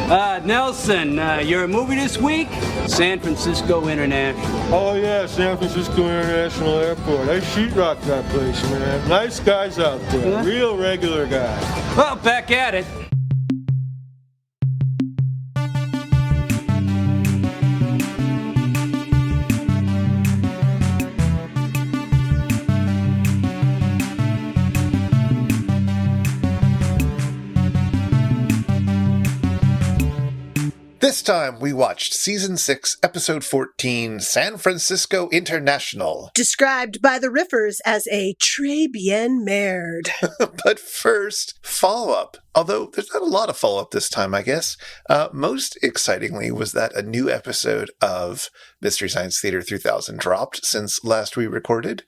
Nelson, your movie this week? San Francisco International. Oh, yeah, San Francisco International Airport. I sheetrock that place, man. Nice guys out there. Real regular guys. Well, back at it. This time we watched Season 6, Episode 14, San Francisco International. Described by the Riffers as a très bien merde. But first, follow-up. Although there's not a lot of follow-up this time, I guess. Most excitingly was that a new episode of Mystery Science Theater 3000 dropped since last we recorded.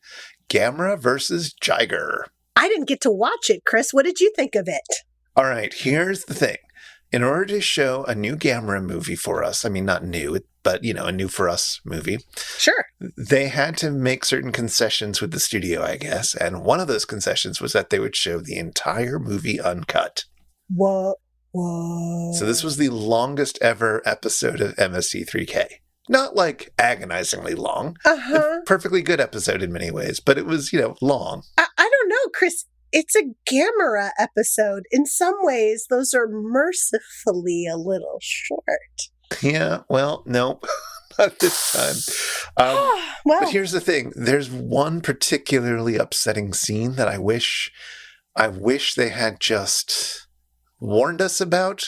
Gamera versus Jiger. I didn't get to watch it, Chris. What did you think of it? All right, here's the thing. In order to show a new Gamera movie for us, I mean, not new, but, a new for us movie. Sure. They had to make certain concessions with the studio, I guess. And one of those concessions was that they would show the entire movie uncut. What? So this was the longest ever episode of MST3K. Not like agonizingly long. Uh-huh. Perfectly good episode in many ways, but it was, long. I don't know, Chris. It's a Gamera episode. In some ways, those are mercifully a little short. Yeah, well, no, not this time. Well, but here's the thing. There's one particularly upsetting scene that I wish they had just warned us about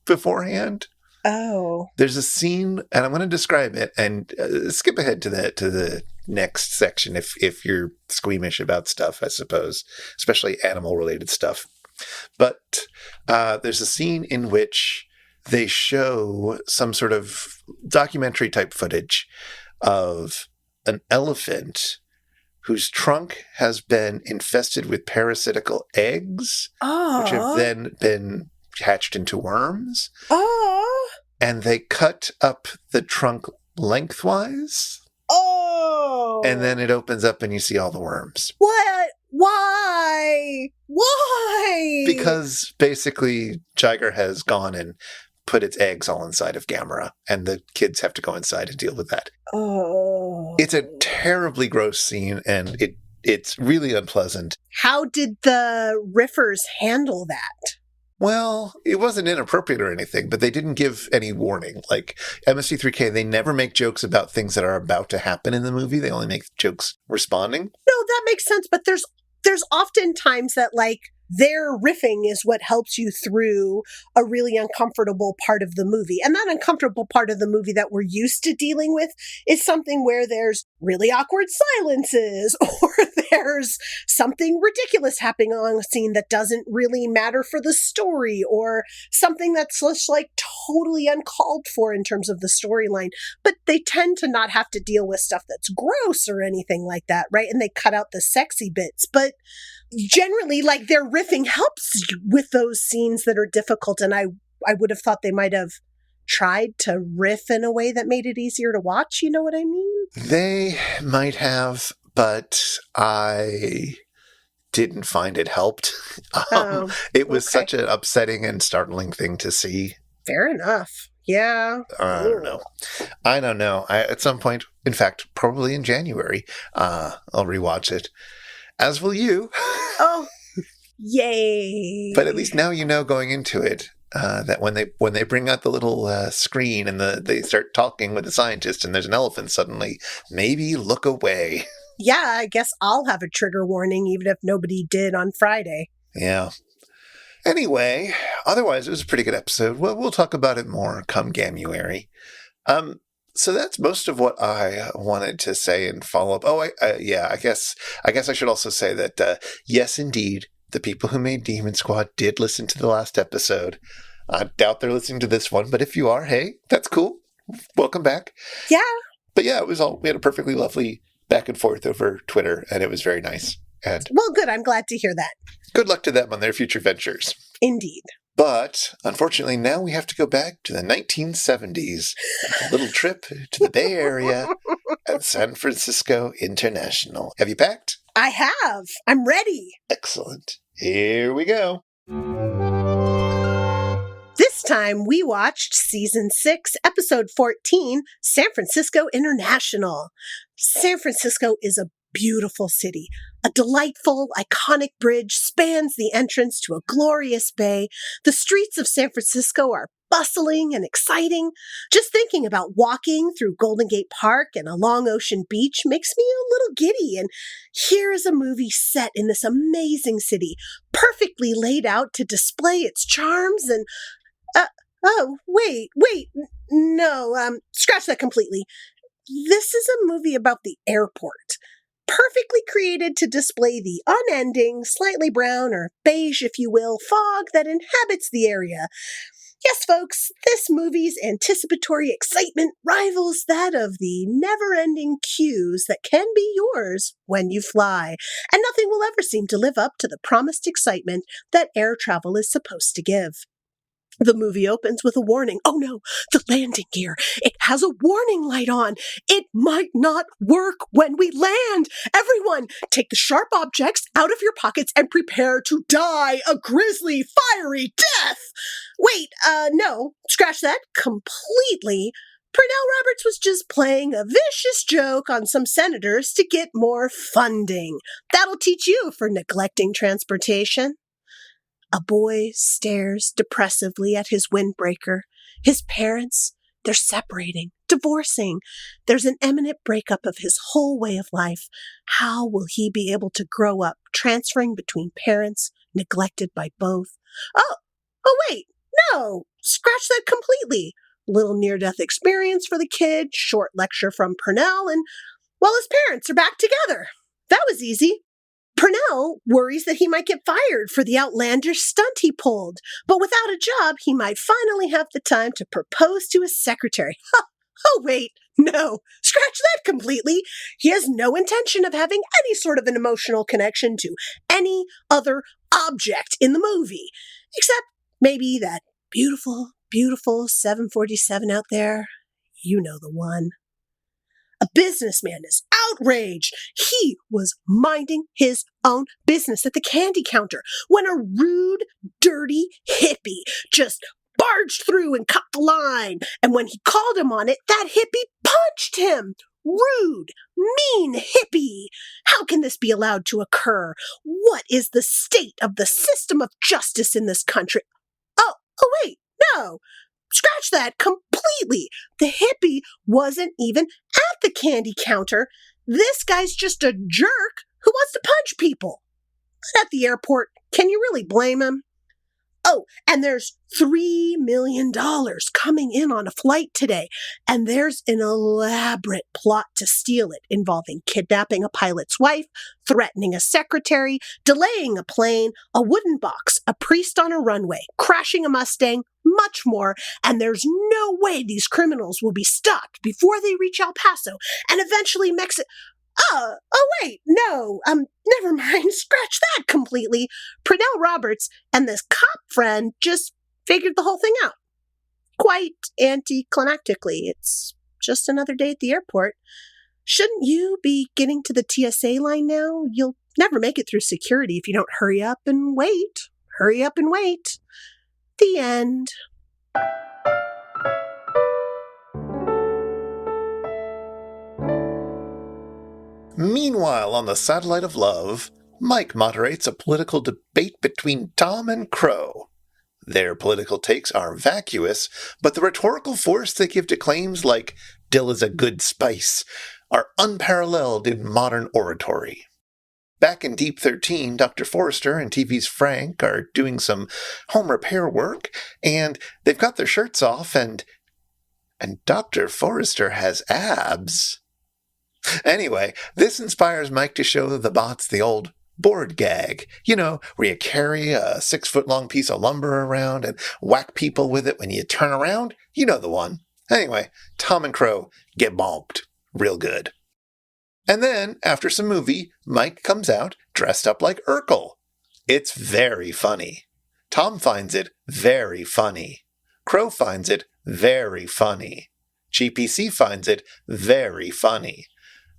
beforehand. Oh. There's a scene, and I'm going to describe it, and skip ahead to the next section if you're squeamish about stuff, I suppose, especially animal-related stuff. But there's a scene in which they show some sort of documentary-type footage of an elephant whose trunk has been infested with parasitical eggs, which have then been hatched into worms. Oh. And they cut up the trunk lengthwise. Oh. And then it opens up and you see all the worms. What? Why? Why? Because basically Jiger has gone and put its eggs all inside of Gamera, and the kids have to go inside and deal with that. Oh. It's a terribly gross scene, and it's really unpleasant. How did the Riffers handle that? Well, it wasn't inappropriate or anything, but they didn't give any warning. Like MST3K, they never make jokes about things that are about to happen in the movie. They only make jokes responding. No, that makes sense. But there's often times that their riffing is what helps you through a really uncomfortable part of the movie. And that uncomfortable part of the movie that we're used to dealing with is something where there's really awkward silences, or there's something ridiculous happening on a scene that doesn't really matter for the story, or something that's just totally uncalled for in terms of the storyline. But they tend to not have to deal with stuff that's gross or anything like that, right? And they cut out the sexy bits. But generally, their riffing helps with those scenes that are difficult, and I would have thought they might have tried to riff in a way that made it easier to watch, you know what I mean? They might have, but I didn't find it helped. It was such an upsetting and startling thing to see. Fair enough. Yeah. I don't know. At some point, in fact, probably in January, I'll rewatch it. As will you. Oh, yay. But at least now you know going into it that when they bring out the little screen and they start talking with the scientist and there's an elephant suddenly, maybe look away. Yeah, I guess I'll have a trigger warning even if nobody did on Friday. Yeah. Anyway, otherwise it was a pretty good episode. We'll talk about it more come Gamuary. So that's most of what I wanted to say and follow up. I guess I should also say that, yes, indeed, the people who made Demon Squad did listen to the last episode. I doubt they're listening to this one, but if you are, hey, that's cool. Welcome back. Yeah. But yeah, we had a perfectly lovely back and forth over Twitter, and it was very nice. And well, good. I'm glad to hear that. Good luck to them on their future ventures. Indeed. But, unfortunately, now we have to go back to the 1970s. A little trip to the Bay Area at San Francisco International. Have you packed? I have. I'm ready. Excellent. Here we go. This Last time we watched Season 6, Episode 14, San Francisco International. San Francisco is a beautiful city. A delightful, iconic bridge spans the entrance to a glorious bay. The streets of San Francisco are bustling and exciting. Just thinking about walking through Golden Gate Park and along Ocean Beach makes me a little giddy. And here is a movie set in this amazing city, perfectly laid out to display its charms and no, scratch that completely. This is a movie about the airport, perfectly created to display the unending, slightly brown or beige, if you will, fog that inhabits the area. Yes, folks, this movie's anticipatory excitement rivals that of the never-ending queues that can be yours when you fly, and nothing will ever seem to live up to the promised excitement that air travel is supposed to give. The movie opens with a warning. Oh no, the landing gear. It has a warning light on. It might not work when we land. Everyone, take the sharp objects out of your pockets and prepare to die a grisly, fiery death. Wait, no, scratch that completely. Pernell Roberts was just playing a vicious joke on some senators to get more funding. That'll teach you for neglecting transportation. A boy stares depressively at his windbreaker. His parents, they're separating, divorcing. There's an imminent breakup of his whole way of life. How will he be able to grow up, transferring between parents, neglected by both? Oh, wait, no, scratch that completely. Little near-death experience for the kid, short lecture from Pernell, and, well, his parents are back together. That was easy. Pernell worries that he might get fired for the outlandish stunt he pulled, but without a job, he might finally have the time to propose to his secretary. Oh, wait, no, scratch that completely. He has no intention of having any sort of an emotional connection to any other object in the movie, except maybe that beautiful, beautiful 747 out there. You know the one. A businessman is outraged. He was minding his own business at the candy counter when a rude, dirty hippie just barged through and cut the line. And when he called him on it, that hippie punched him. Rude, mean hippie. How can this be allowed to occur? What is the state of the system of justice in this country? Oh, wait, no. Scratch that completely. The hippie wasn't even at the candy counter. This guy's just a jerk who wants to punch people. But at the airport, can you really blame him? Oh, and there's $3 million coming in on a flight today, and there's an elaborate plot to steal it, involving kidnapping a pilot's wife, threatening a secretary, delaying a plane, a wooden box, a priest on a runway, crashing a Mustang, much more, and there's no way these criminals will be stopped before they reach El Paso and eventually Mexico. Oh, wait, no, never mind, scratch that completely. Pernell Roberts and this cop friend just figured the whole thing out. Quite anticlimactically. It's just another day at the airport. Shouldn't you be getting to the TSA line now? You'll never make it through security if you don't hurry up and wait. Hurry up and wait. The end. Meanwhile, on the Satellite of Love, Mike moderates a political debate between Tom and Crow. Their political takes are vacuous, but the rhetorical force they give to claims like "dill is a good spice" are unparalleled in modern oratory. Back in Deep 13, Dr. Forrester and TV's Frank are doing some home repair work, and they've got their shirts off, and Dr. Forrester has abs. Anyway, this inspires Mike to show the bots the old board gag. You know, where you carry a 6-foot-long piece of lumber around and whack people with it when you turn around. You know the one. Anyway, Tom and Crow get bonked. Real good. And then, after some movie, Mike comes out dressed up like Urkel. It's very funny. Tom finds it very funny. Crow finds it very funny. GPC finds it very funny.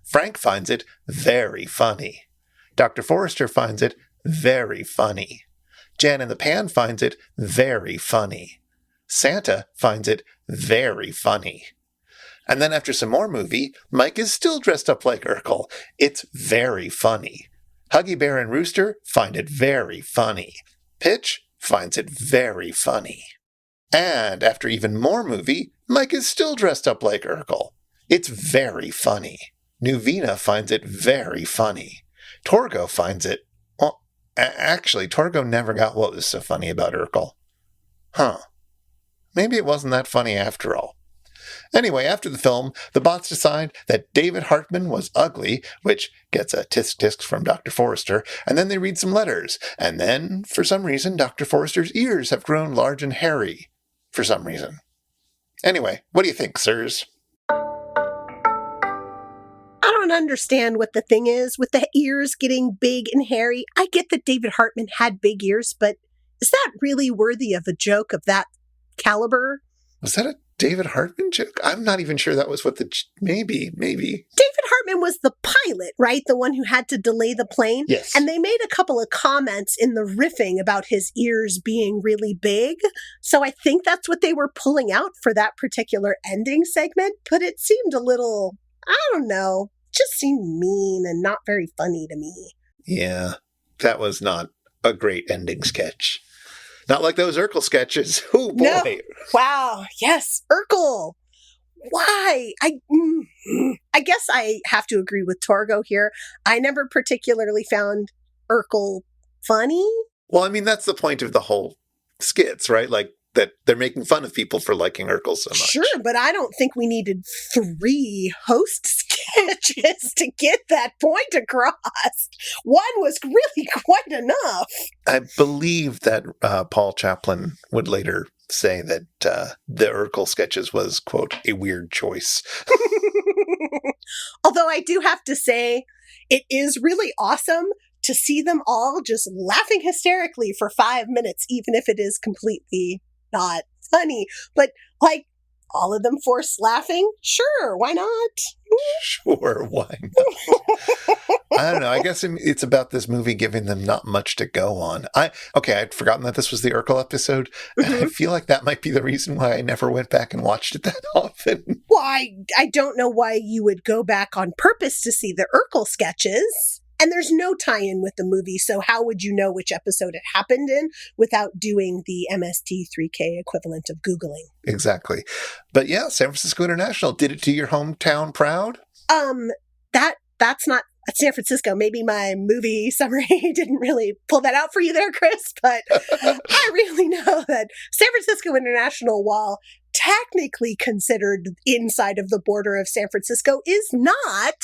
Frank finds it very funny. Dr. Forrester finds it very funny. Jan in the Pan finds it very funny. Santa finds it very funny. And then after some more movie, Mike is still dressed up like Urkel. It's very funny. Huggy Bear and Rooster find it very funny. Pitch finds it very funny. And after even more movie, Mike is still dressed up like Urkel. It's very funny. Nuvina finds it very funny. Torgo finds it... Well, actually, Torgo never got what was so funny about Urkel. Huh. Maybe it wasn't that funny after all. Anyway, after the film, the bots decide that David Hartman was ugly, which gets a tisk-tisk from Dr. Forrester, and then they read some letters. And then, for some reason, Dr. Forrester's ears have grown large and hairy. For some reason. Anyway, what do you think, sirs? I don't understand what the thing is with the ears getting big and hairy. I get that David Hartman had big ears, but is that really worthy of a joke of that caliber? Was that a David Hartman joke? I'm not even sure that was what the... Maybe. David Hartman was the pilot, right? The one who had to delay the plane? Yes. And they made a couple of comments in the riffing about his ears being really big. So I think that's what they were pulling out for that particular ending segment. But it seemed a little, I don't know, just seemed mean and not very funny to me. Yeah, that was not a great ending sketch. Not like those Urkel sketches. Oh, boy. No. Wow. Yes. Urkel. Why? I guess I have to agree with Torgo here. I never particularly found Urkel funny. Well, I mean, that's the point of the whole skits, right? Like, that they're making fun of people for liking Urkel so much. Sure, but I don't think we needed 3 host sketches to get that point across. One was really quite enough. I believe that Paul Chaplin would later say that the Urkel sketches was, quote, a weird choice. Although I do have to say, it is really awesome to see them all just laughing hysterically for 5 minutes, even if it is completely not funny. But, like, all of them forced laughing? Sure, why not? Sure, why not? I don't know. I guess it's about this movie giving them not much to go on. I'd forgotten that this was the Urkel episode, and I feel like that might be the reason why I never went back and watched it that often. Why, I don't know why you would go back on purpose to see the Urkel sketches. And there's no tie-in with the movie, so how would you know which episode it happened in without doing the MST3K equivalent of Googling? Exactly. But yeah, San Francisco International, did it to your hometown proud? That's not San Francisco. Maybe my movie summary didn't really pull that out for you there, Chris, but I really know that San Francisco International, while technically considered inside of the border of San Francisco, is not,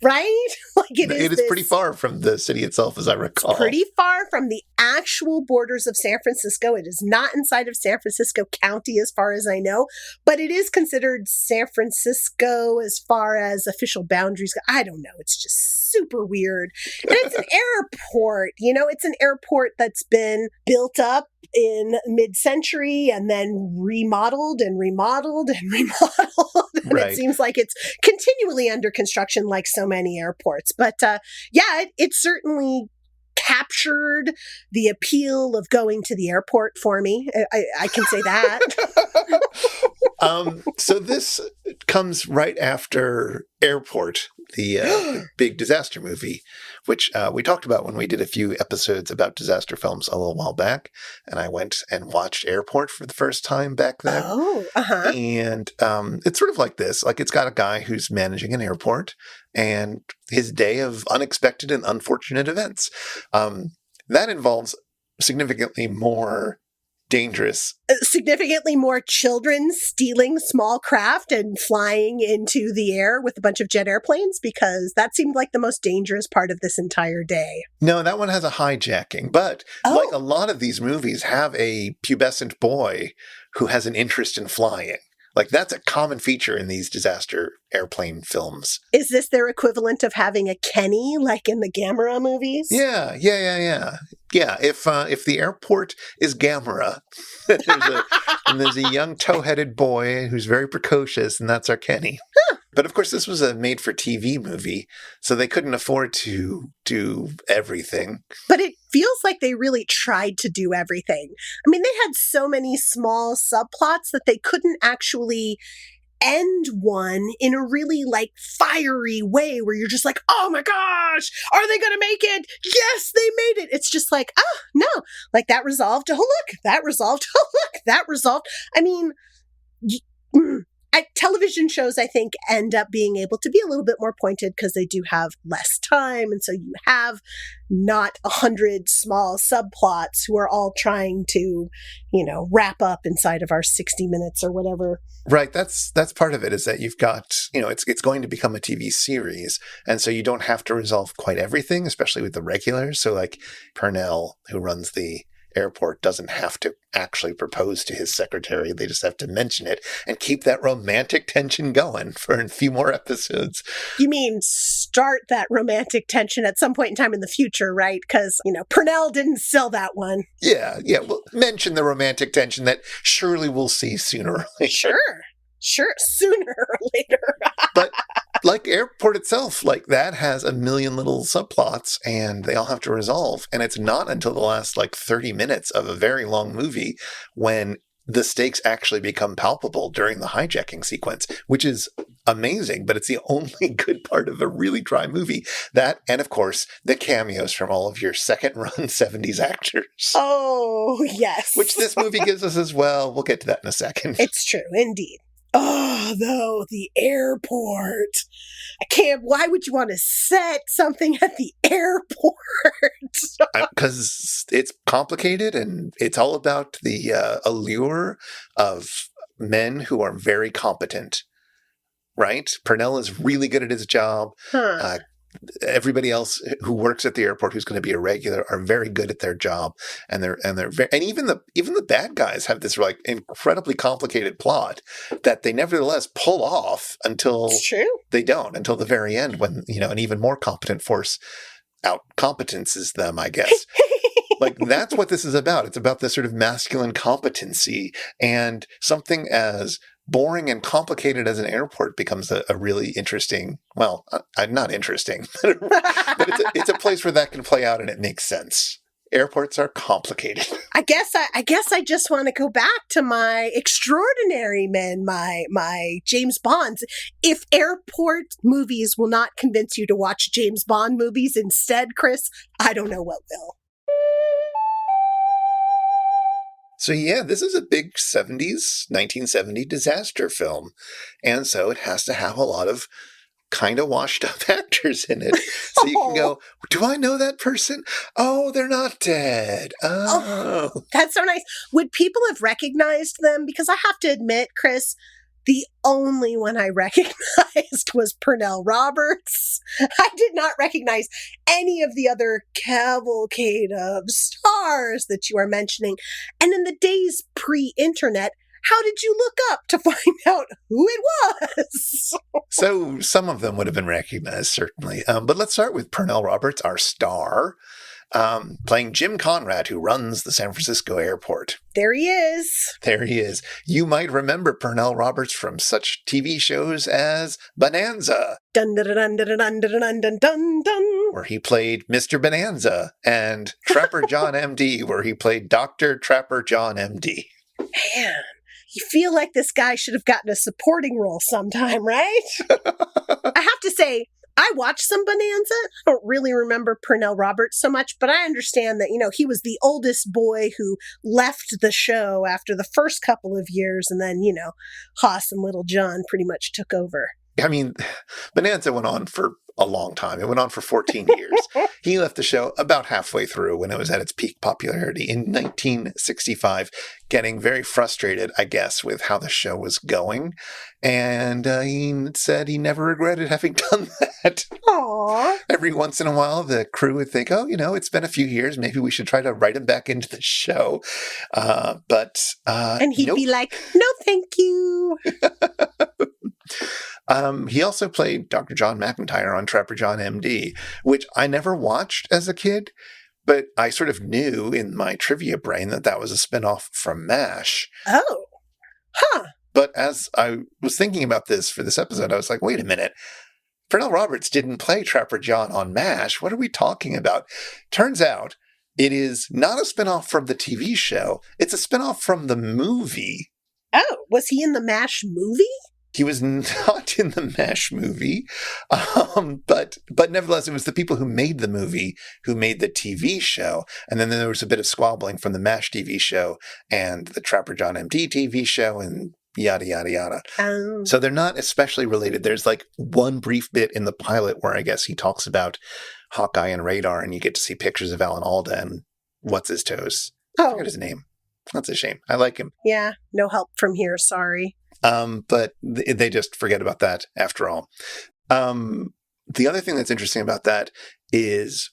right? Like it is pretty far from the city itself, as I recall. Pretty far from the actual borders of San Francisco. It is not inside of San Francisco County, as far as I know, but it is considered San Francisco as far as official boundaries go. I don't know. It's just super weird. And it's an airport, it's an airport that's been built up in mid-century and then remodeled and remodeled and remodeled. And Right. It seems like it's continually under construction like so many airports. But it certainly captured the appeal of going to the airport for me. I can say that. So this comes right after Airport, the big disaster movie, which we talked about when we did a few episodes about disaster films a little while back. And I went and watched Airport for the first time back then. Oh, uh-huh. And it's sort of like this. Like, it's got a guy who's managing an airport and his day of unexpected and unfortunate events. That involves significantly more dangerous. Significantly more children stealing small craft and flying into the air with a bunch of jet airplanes, because that seemed like the most dangerous part of this entire day. No, that one has a hijacking. But like a lot of these movies have a pubescent boy who has an interest in flying. Like, that's a common feature in these disaster airplane films. Is this their equivalent of having a Kenny, like in the Gamera movies? Yeah. Yeah, if the airport is Gamera, there's a young tow-headed boy who's very precocious, and that's our Kenny. Huh. But of course, this was a made-for-TV movie, so they couldn't afford to do everything. But it feels like they really tried to do everything. I mean, they had so many small subplots that they couldn't actually end one in a really like fiery way where you're just like, oh my gosh, are they gonna make it? Yes, they made it. It's just like, oh no, like that resolved. Oh look, that resolved. Oh look, that resolved. I mean, television shows, I think, end up being able to be a little bit more pointed because they do have less time. And so you have not 100 small subplots who are all trying to, wrap up inside of our 60 minutes or whatever. Right. That's part of it, is that you've got, it's going to become a TV series. And so you don't have to resolve quite everything, especially with the regulars. So like Pernell, who runs the airport, doesn't have to actually propose to his secretary. They just have to mention it and keep that romantic tension going for a few more episodes. You mean start that romantic tension at some point in time in the future, right? Because, Pernell didn't sell that one. Yeah. Well, mention the romantic tension that surely we'll see sooner or later. Sure. Sooner or later. But like Airport itself, like that has a million little subplots and they all have to resolve. And it's not until the last 30 minutes of a very long movie when the stakes actually become palpable during the hijacking sequence, which is amazing, but it's the only good part of a really dry movie. That, and of course, the cameos from all of your second-run 70s actors. Oh, yes. Which this movie gives us as well. We'll get to that in a second. It's true, indeed. Oh, though, the airport. Why would you want to set something at the airport? Because it's complicated and it's all about the allure of men who are very competent, right? Pernell is really good at his job. Everybody else who works at the airport who's going to be a regular are very good at their job, and even the bad guys have this incredibly complicated plot that they nevertheless pull off until until the very end, when an even more competent force out-competences them, I guess. That's what this is about. It's about this sort of masculine competency, and something as boring and complicated as an airport becomes a really interesting, not interesting, but it's a place where that can play out and it makes sense. Airports are complicated. I guess I just want to go back to my extraordinary men, my James Bonds. If airport movies will not convince you to watch James Bond movies instead, Chris, I don't know what will. So yeah, this is a big 1970 disaster film. And so it has to have a lot of kind of washed up actors in it. So you can go, do I know that person? Oh, they're not dead. Oh, that's so nice. Would people have recognized them? Because I have to admit, Chris, the only one I recognized was Pernell Roberts. I did not recognize any of the other cavalcade of stars that you are mentioning. And in the days pre-internet, how did you look up to find out who it was? So some of them would have been recognized, certainly. But let's start with Pernell Roberts, our star, playing Jim Conrad, who runs the San Francisco airport. There he is. There he is. You might remember Pernell Roberts from such TV shows as Bonanza. Dun dun dun dun dun dun dun dun dun. Where he played Mr. Bonanza, and Trapper John M.D., where he played Dr. Trapper John M.D. Man, you feel like this guy should have gotten a supporting role sometime, right? I have to say, I watched some Bonanza. I don't really remember Pernell Roberts so much, but I understand that, he was the oldest boy who left the show after the first couple of years, and then, Hoss and Little John pretty much took over. I mean, Bonanza went on for a long time. It went on for 14 years. He left the show about halfway through when it was at its peak popularity in 1965, getting very frustrated, I guess, with how the show was going. And he said he never regretted having done that. Aww. Every once in a while, the crew would think, it's been a few years. Maybe we should try to write him back into the show. And he'd be like, no, thank you. He also played Dr. John McIntyre on Trapper John M.D., which I never watched as a kid, but I sort of knew in my trivia brain that was a spinoff from MASH. Oh, huh. But as I was thinking about this for this episode, I was like, wait a minute. Pernell Roberts didn't play Trapper John on MASH. What are we talking about? Turns out It is not a spinoff from the TV show. It's a spinoff from the movie. Oh, was he in the MASH movie? He was not in the MASH movie, but nevertheless, it was the people who made the movie who made the TV show. And then there was a bit of squabbling from the MASH TV show and the Trapper John MD TV show and yada, yada, yada. So they're not especially related. There's like one brief bit in the pilot where I guess he talks about Hawkeye and Radar, and you get to see pictures of Alan Alda and what's his toes. I forget his name. That's a shame. I like him. Yeah, no help from here. Sorry. But they just forget about that after all. The other thing that's interesting about that is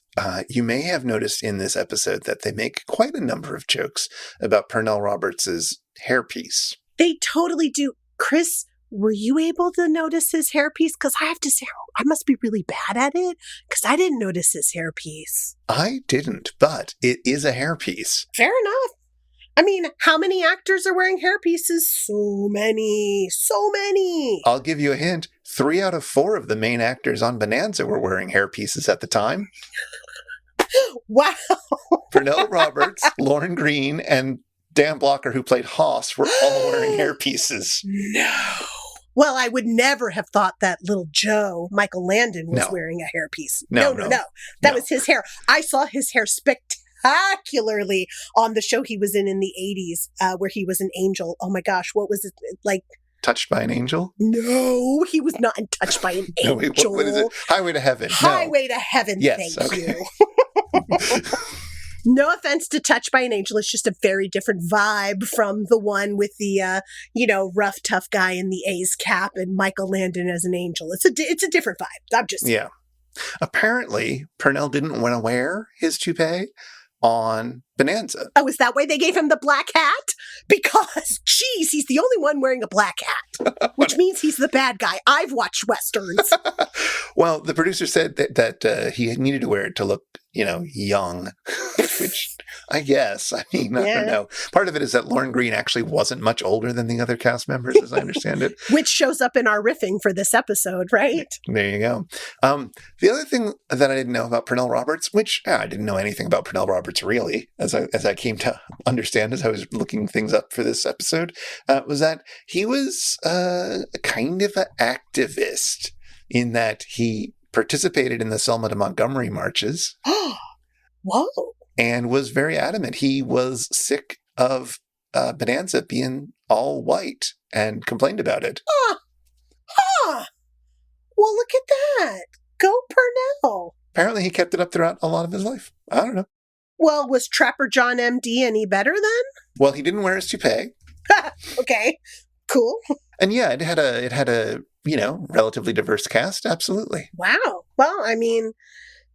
you may have noticed in this episode that they make quite a number of jokes about Pernell Roberts' hairpiece. They totally do. Chris, were you able to notice his hairpiece? Because I have to say, I must be really bad at it because I didn't notice his hairpiece. I didn't, but it is a hairpiece. Fair enough. I mean, how many actors are wearing hairpieces? So many. So many. I'll give you a hint. 3 out of 4 of the main actors on Bonanza were wearing hairpieces at the time. Wow. Pernell Roberts, Lorne Green, and Dan Blocker, who played Hoss, were all wearing hairpieces. No. Well, I would never have thought that little Joe, Michael Landon, was wearing a hairpiece. No. That was his hair. I saw his hair spectacularly on the show he was in the 80s, where he was an angel. Oh my gosh, what was it like? Touched by an Angel? No, he was not touched by an angel. Wait, what is it? Highway to Heaven. Highway to Heaven. Yes, thank you. No offense to Touched by an Angel. It's just a very different vibe from the one with the, rough, tough guy in the A's cap and Michael Landon as an angel. It's a different vibe. I'm just Yeah. Apparently, Pernell didn't want to wear his toupee on Bonanza. Oh, is that why they gave him the black hat? Because, geez, he's the only one wearing a black hat, which means he's the bad guy. I've watched Westerns. Well, the producer said that he needed to wear it to look, young, which I guess, I don't know. Part of it is that Lorne Green actually wasn't much older than the other cast members, as I understand it. Which shows up in our riffing for this episode, right? There you go. The other thing that I didn't know about Pernell Roberts, which I didn't know anything about Pernell Roberts really, as I came to understand as I was looking things up for this episode, was that he was kind of an activist in that he participated in the Selma to Montgomery marches. Whoa. And was very adamant. He was sick of Bonanza being all white and complained about it. Well, look at that. Go Pernell. Apparently he kept it up throughout a lot of his life. I don't know. Well, was Trapper John MD any better then? Well, he didn't wear his toupee. Okay, cool. And yeah, it had a relatively diverse cast. Absolutely. Wow. Well, I mean,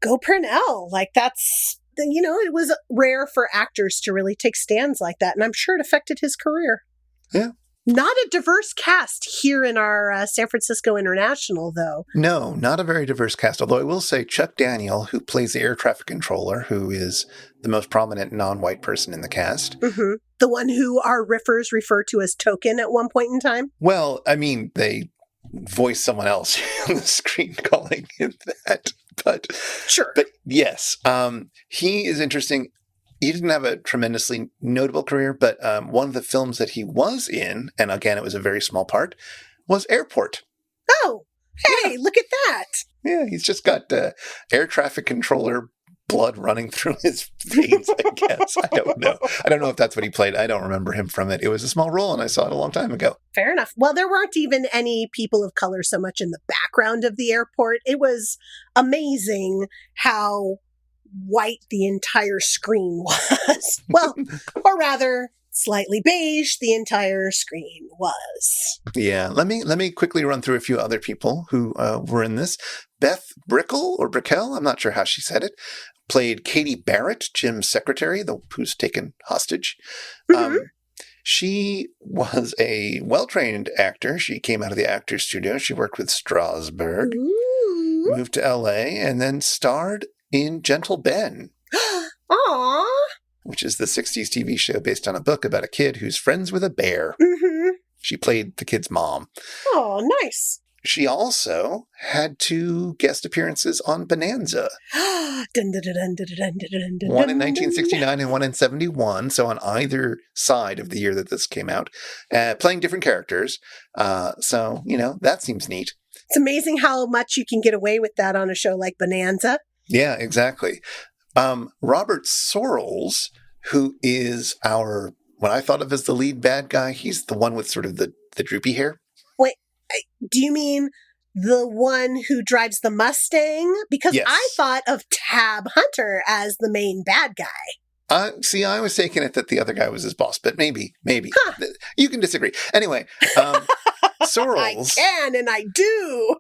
go Pernell. Like that's, it was rare for actors to really take stands like that. And I'm sure it affected his career. Yeah. Not a diverse cast here in our San Francisco International, though. No, not a very diverse cast. Although I will say Chuck Daniel, who plays the air traffic controller, who is the most prominent non-white person in the cast. Mm-hmm. The one who our riffers refer to as Token at one point in time? Well, I mean, they voice someone else on the screen calling him that. But sure. But yes, he is interesting. He didn't have a tremendously notable career, but one of the films that he was in, and again, it was a very small part, was Airport. Oh, hey, look at that. Yeah, he's just got air traffic controller blood running through his veins, I guess. I don't know. I don't know if that's what he played. I don't remember him from it. It was a small role, and I saw it a long time ago. Fair enough. Well, there weren't even any people of color so much in the background of the airport. It was amazing how white the entire screen was. Well, or rather, slightly beige the entire screen was. Yeah, let me quickly run through a few other people who were in this. Beth Brickell, or Brickell, I'm not sure how she said it, played Katie Barrett, Jim's secretary, who's taken hostage. Mm-hmm. She was a well-trained actor. She came out of the Actors Studio. She worked with Strasberg, moved to L.A., and then starred in Gentle Ben. Aww. Which is the 60s TV show based on a book about a kid who's friends with a bear. Mm-hmm. She played the kid's mom. Oh, nice. She also had 2 guest appearances on Bonanza. Dun, dun, dun, dun, dun, dun, dun, dun, One in dun, dun. 1969 and one in 71, so on either side of the year that this came out, playing different characters. So, that seems neat. It's amazing how much you can get away with that on a show like Bonanza. Yeah, exactly. Robert Sorrells, who is what I thought of as the lead bad guy, he's the one with sort of the droopy hair. Wait, do you mean the one who drives the Mustang? Because Yes. I thought of Tab Hunter as the main bad guy. See, I was taking it that the other guy was his boss, but maybe. You can disagree. Anyway, Sorrells. I can and I do.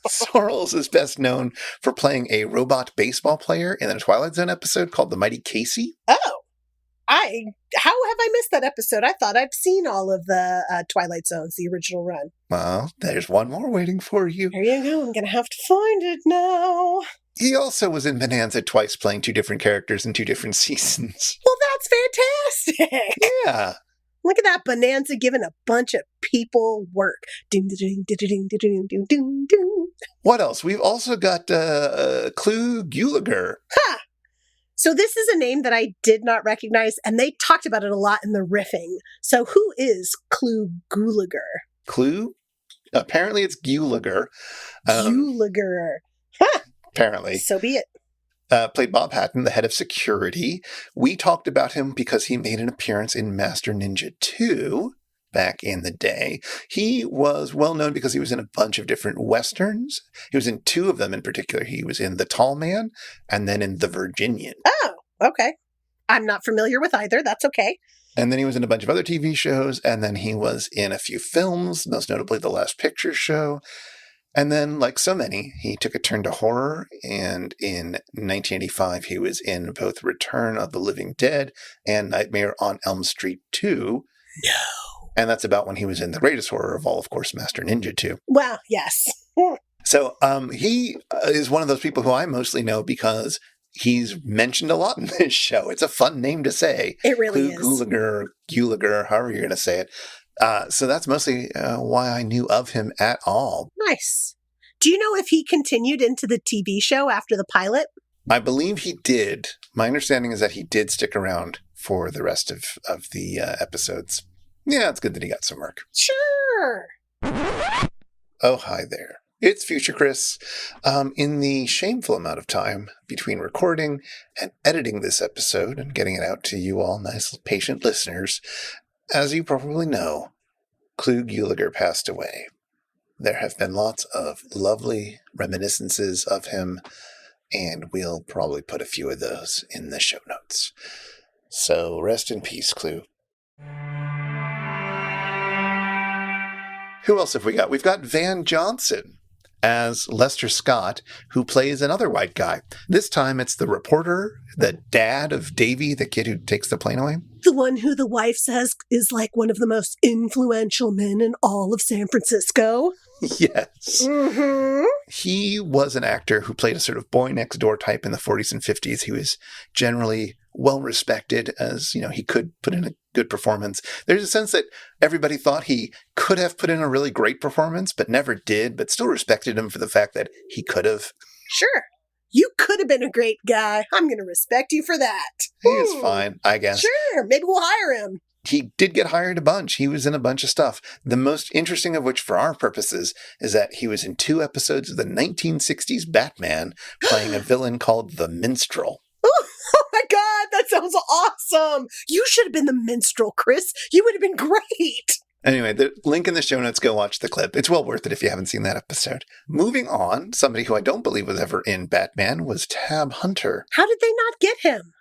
Sorrells is best known for playing a robot baseball player in a Twilight Zone episode called The Mighty Casey. Oh, how have I missed that episode? I thought I've seen all of the Twilight Zones, the original run. Well, there's one more waiting for you. There you go. I'm going to have to find it now. He also was in Bonanza twice, playing 2 different characters in 2 different seasons. Well, that's fantastic. Yeah. Look at that Bonanza giving a bunch of people work. Ding, ding, ding, ding, ding, ding, ding, ding, ding. What else? We've also got Clu Gulager. Ha! So this is a name that I did not recognize, and they talked about it a lot in the riffing. So who is Clu Gulager? Clu? Apparently it's Gulager. Gulager. Ha! Apparently. So be it. Played Bob Hatton, the head of security. We talked about him because he made an appearance in Master Ninja 2 back in the day. He was well known because he was in a bunch of different Westerns. He was in 2 of them in particular. He was in The Tall Man and then in The Virginian. Oh, okay. I'm not familiar with either. That's okay. And then he was in a bunch of other TV shows, and then he was in a few films, most notably The Last Picture Show. And then, like so many, he took a turn to horror, and in 1985, he was in both Return of the Living Dead and Nightmare on Elm Street 2. No. And that's about when he was in the greatest horror of all, of course, Master Ninja 2. Well, yes. So he is one of those people who I mostly know because he's mentioned a lot in this show. It's a fun name to say. It really is. Gulager, however you're going to say it. So that's mostly why I knew of him at all. Nice. Do you know if he continued into the TV show after the pilot? I believe he did. My understanding is that he did stick around for the rest of the episodes. Yeah, it's good that he got some work. Sure. Oh, hi there. It's Future Chris. In the shameful amount of time between recording and editing this episode and getting it out to you all nice, patient listeners, as you probably know, Clu Gulager passed away. There have been lots of lovely reminiscences of him, and we'll probably put a few of those in the show notes. So rest in peace, Clu. Who else have we got? We've got Van Johnson as Lester Scott, who plays another white guy. This time it's the reporter, the dad of Davy, the kid who takes the plane away. The one who the wife says is like one of the most influential men in all of San Francisco. Yes. Mm-hmm. He was an actor who played a sort of boy next door type in the 40s and 50s. He was generally well respected as, he could put in a good performance. There's a sense that everybody thought he could have put in a really great performance, but never did, but still respected him for the fact that he could have. Sure. You could have been a great guy. I'm going to respect you for that. He is fine, I guess. Sure. Maybe we'll hire him. He did get hired a bunch. He was in a bunch of stuff. The most interesting of which, for our purposes, is that he was in 2 episodes of the 1960s Batman, playing a villain called the Minstrel. Oh my God, that sounds awesome. You should have been the minstrel, Chris. You would have been great. Anyway, the link in the show notes, go watch the clip. It's well worth it if you haven't seen that episode. Moving on, somebody who I don't believe was ever in Batman was Tab Hunter. How did they not get him?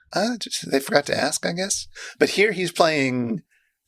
They forgot to ask, I guess. But here he's playing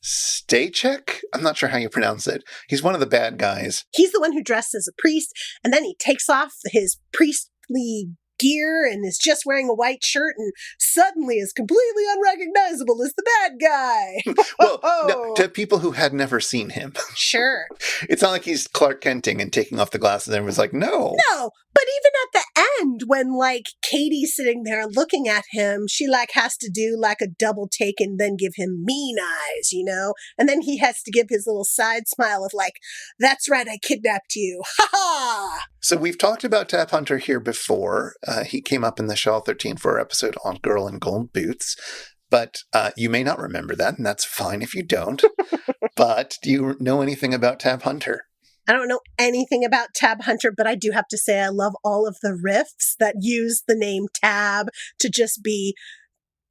Staychek? I'm not sure how you pronounce it. He's one of the bad guys. He's the one who dressed as a priest, and then he takes off his priestly gear and is just wearing a white shirt and suddenly is completely unrecognizable as the bad guy. Well, no, to people who had never seen him. Sure. It's not like he's Clark Kenting and taking off the glasses and everyone's like, no. No, but even at the end, when like Katie's sitting there looking at him, she like has to do like a double take and then give him mean eyes, you know? And then he has to give his little side smile of like, that's right, I kidnapped you. Ha ha! So we've talked about Tab Hunter here before. He came up in the Shaw 13-4 episode on Girl in Gold Boots. But you may not remember that, and that's fine if you don't. But do you know anything about Tab Hunter? I don't know anything about Tab Hunter, but I do have to say I love all of the riffs that use the name Tab to just be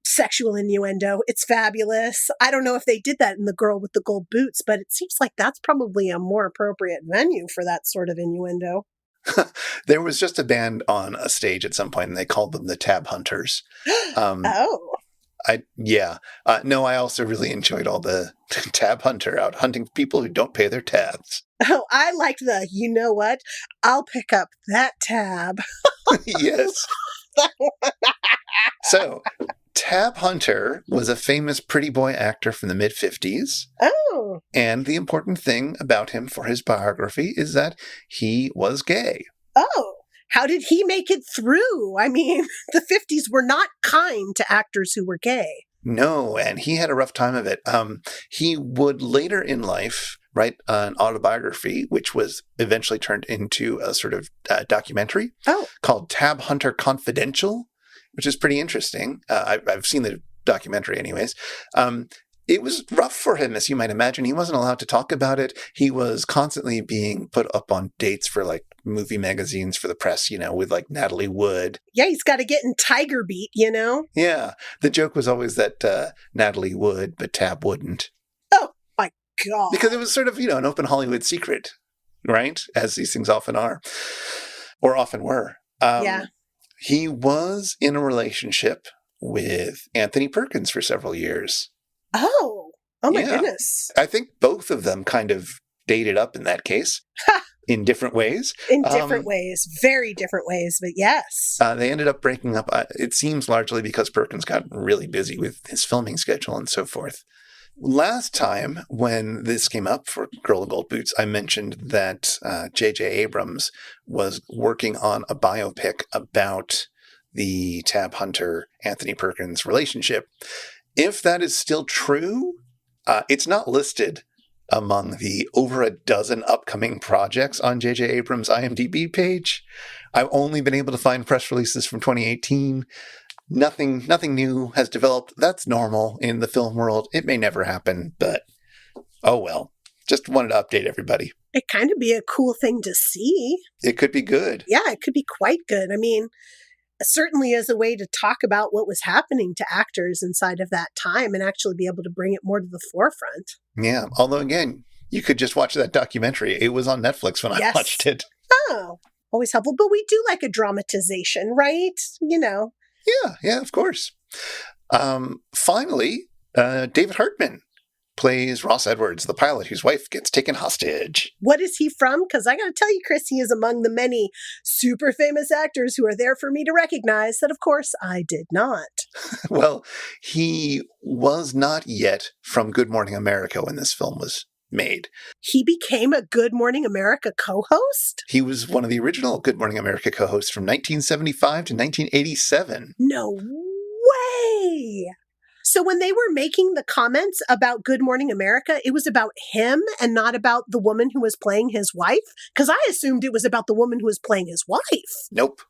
sexual innuendo. It's fabulous. I don't know if they did that in The Girl with the Gold Boots, but it seems like that's probably a more appropriate venue for that sort of innuendo. There was just a band on a stage at some point, and they called them the Tab Hunters. Oh. No, I also really enjoyed all the Tab Hunter out hunting people who don't pay their tabs. Oh, I like the, you know what? I'll pick up that tab. Yes. So, Tab Hunter was a famous pretty boy actor from the mid-50s. Oh. And the important thing about him for his biography is that he was gay. Oh. How did he make it through? I mean, the 50s were not kind to actors who were gay. No, and he had a rough time of it. He would later in life write an autobiography, which was eventually turned into a sort of documentary called Tab Hunter Confidential, which is pretty interesting. I've seen the documentary anyways. It was rough for him, as you might imagine. He wasn't allowed to talk about it. He was constantly being put up on dates for like movie magazines for the press, you know, with like Natalie Wood. Yeah, he's got to get in Tiger Beat, you know? Yeah. The joke was always that Natalie would, but Tab wouldn't. Oh, my God. Because it was sort of, you know, an open Hollywood secret, right? As these things often are, or often were. Yeah. He was in a relationship with Anthony Perkins for several years. Oh my goodness. I think both of them kind of dated up in that case in different ways. In different ways, very different ways, but yes. They ended up breaking up, it seems largely because Perkins got really busy with his filming schedule and so forth. Last time when this came up for Girl in Gold Boots, I mentioned that J.J. Abrams was working on a biopic about the Tab Hunter Anthony Perkins relationship. If that is still true, it's not listed among the over a dozen upcoming projects on J.J. Abrams' IMDb page. I've only been able to find press releases from 2018. Nothing new has developed. That's normal in the film world. It may never happen, but oh well. Just wanted to update everybody. It kind of be a cool thing to see. It could be good. Yeah, it could be quite good. I mean, certainly as a way to talk about what was happening to actors inside of that time and actually be able to bring it more to the forefront. Yeah, although again, you could just watch that documentary. It was on Netflix when I watched it. Oh, always helpful. But we do like a dramatization, right? You know. Yeah, of course. Finally, David Hartman plays Ross Edwards, the pilot whose wife gets taken hostage. What is he from? Because I got to tell you, Chris, he is among the many super famous actors who are there for me to recognize that, of course, I did not. Well, he was not yet from Good Morning America when this film was made. He became a Good Morning America co-host? He was one of the original Good Morning America co-hosts from 1975 to 1987. No way! So when they were making the comments about Good Morning America, it was about him and not about the woman who was playing his wife? Because I assumed it was about the woman who was playing his wife. Nope.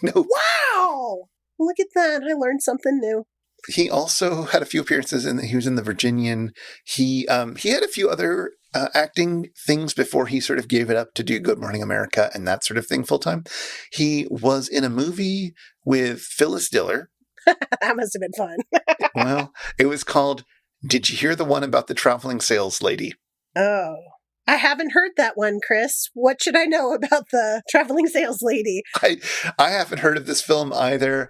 Nope. Wow! Look at that. I learned something new. He also had a few appearances he was in The Virginian. He had a few other acting things before he sort of gave it up to do Good Morning America and that sort of thing full time. He was in a movie with Phyllis Diller. That must have been fun. Well, it was called Did You Hear the One About the Traveling Sales Lady? Oh, I haven't heard that one, Chris. What should I know about the traveling sales lady? I haven't heard of this film either.